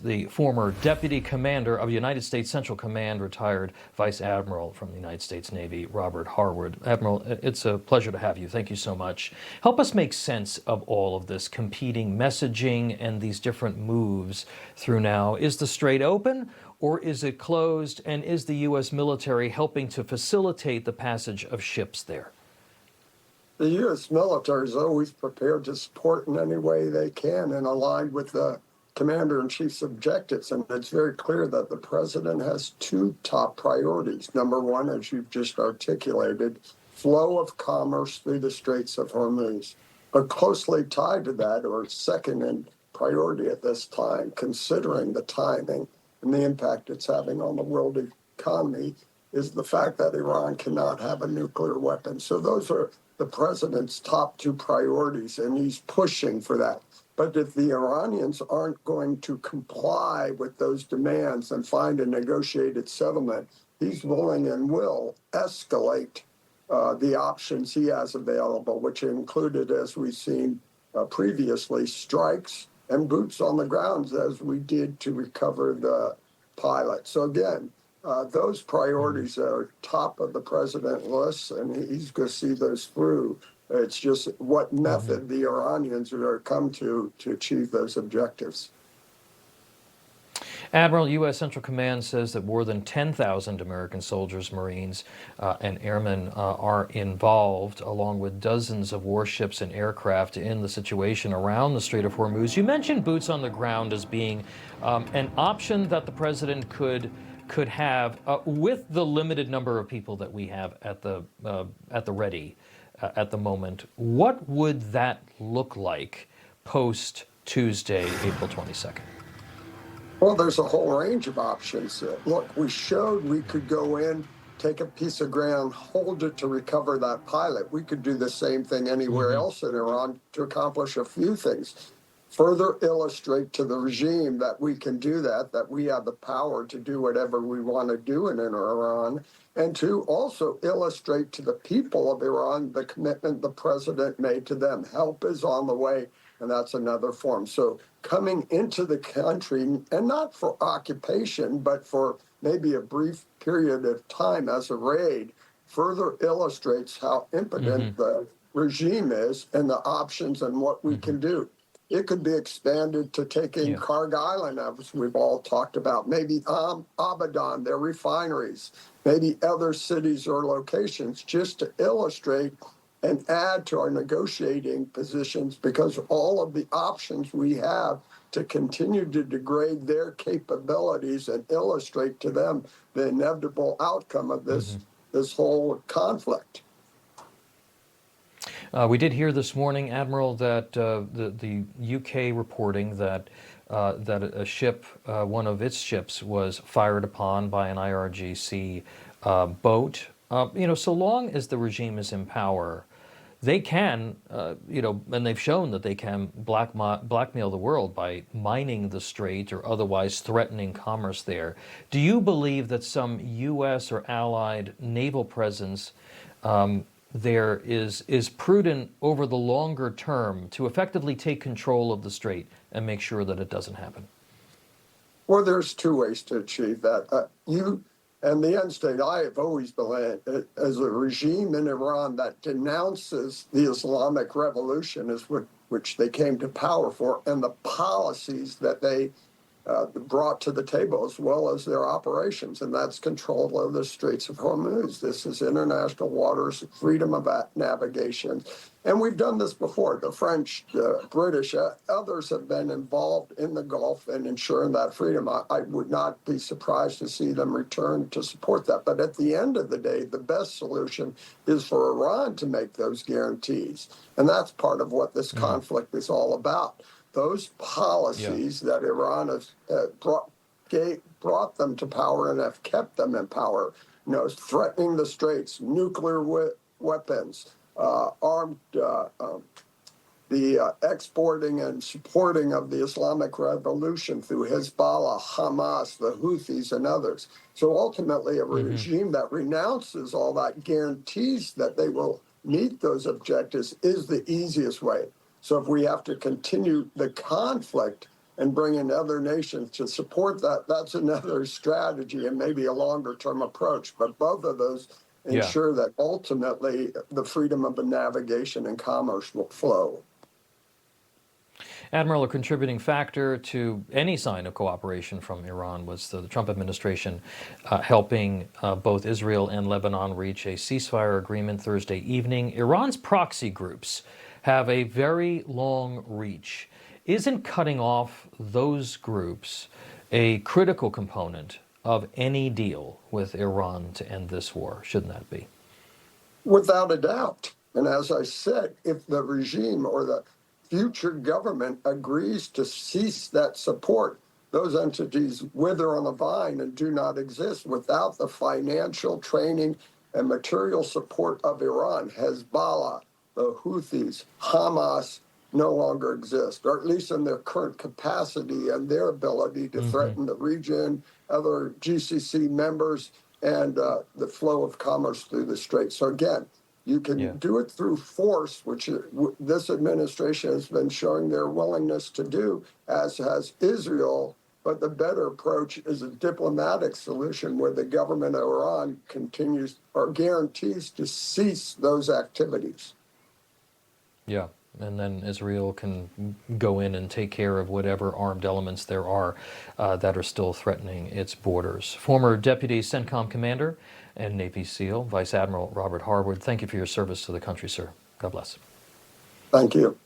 The former Deputy Commander of United States Central Command, retired Vice Admiral from the United States Navy, Robert Harward. Admiral, it's a pleasure to have you. Thank you so much. Help us make sense of all of this competing messaging and these different moves through now. Is the Strait open or is it closed? And is the U.S. military helping to facilitate the passage of ships there? The U.S. military is always prepared to support in any way they can and aligned with the Commander-in-Chief's objectives. And it's very clear that the president has two top priorities. Number one, as you've just articulated, flow of commerce through the Straits of Hormuz. But closely tied to that, or second in priority at this time, considering the timing and the impact it's having on the world economy, is the fact that Iran cannot have a nuclear weapon. So those are the president's top two priorities, and he's pushing for that. But if the Iranians aren't going to comply with those demands and find a negotiated settlement, he's willing and will escalate the options he has available, which included, as we've seen previously, strikes and boots on the ground, as we did to recover the pilot. So again, those priorities are top of the president's list, and he's going to see those through. It's just what method the Iranians are come to achieve those objectives. Admiral, U.S. Central Command says that more than 10,000 American soldiers, Marines, and airmen are involved, along with dozens of warships and aircraft in the situation around the Strait of Hormuz. You mentioned boots on the ground as being an option that the president could have with the limited number of people that we have at the ready at the moment. What would that look like post Tuesday, April 22nd? Well, there's a whole range of options. Look, we showed we could go in, take a piece of ground, hold it to recover that pilot. We could do the same thing anywhere else in Iran to accomplish a few things. Further illustrate to the regime that we can do that we have the power to do whatever we want to do in Iran, and to also illustrate to the people of Iran the commitment the president made to them. Help is on the way, and that's another form. So coming into the country, and not for occupation, but for maybe a brief period of time as a raid, further illustrates how impotent the regime is and the options and what we can do. It could be expanded to taking Kharg Island, as we've all talked about, maybe Abadan, their refineries, maybe other cities or locations, just to illustrate and add to our negotiating positions, because all of the options we have to continue to degrade their capabilities and illustrate to them the inevitable outcome of this whole conflict. We did hear this morning, Admiral, that the UK reporting that a ship, one of its ships, was fired upon by an IRGC boat. So long as the regime is in power, they can, and they've shown that they can blackmail the world by mining the Strait or otherwise threatening commerce there. Do you believe that some U.S. or allied naval presence there is prudent over the longer term to effectively take control of the Strait and make sure that it doesn't happen? Well, there's two ways to achieve that. You and the end state, I have always believed, as a regime in Iran that denounces the Islamic Revolution, as which they came to power for, and the policies that they brought to the table, as well as their operations, and that's control of the Straits of Hormuz. This is international waters, freedom of navigation. And we've done this before. The French, the British, others have been involved in the Gulf and ensuring that freedom. I would not be surprised to see them return to support that. But at the end of the day, the best solution is for Iran to make those guarantees. And that's part of what this conflict is all about. Those policies that Iran has brought them to power and have kept them in power, threatening the Straits, nuclear weapons, armed, the exporting and supporting of the Islamic Revolution through Hezbollah, Hamas, the Houthis, and others. So ultimately, a regime that renounces all that, guarantees that they will meet those objectives, is the easiest way. So if we have to continue the conflict and bring in other nations to support that, that's another strategy and maybe a longer-term approach. But both of those Yeah. ensure that ultimately the freedom of navigation and commerce will flow. Admiral, a contributing factor to any sign of cooperation from Iran was the Trump administration helping both Israel and Lebanon reach a ceasefire agreement Thursday evening. Iran's proxy groups have a very long reach. Isn't cutting off those groups a critical component of any deal with Iran to end this war? Shouldn't that be? Without a doubt. And as I said, if the regime or the future government agrees to cease that support, those entities wither on the vine and do not exist without the financial training and material support of Iran. Hezbollah, the Houthis, Hamas no longer exist, or at least in their current capacity and their ability to threaten the region, other GCC members, and the flow of commerce through the Strait. So again, you can do it through force, which this administration has been showing their willingness to do, as has Israel. But the better approach is a diplomatic solution where the government of Iran continues or guarantees to cease those activities. Yeah. And then Israel can go in and take care of whatever armed elements there are that are still threatening its borders. Former Deputy CENTCOM Commander and Navy SEAL, Vice Admiral Robert Harward, thank you for your service to the country, sir. God bless. Thank you.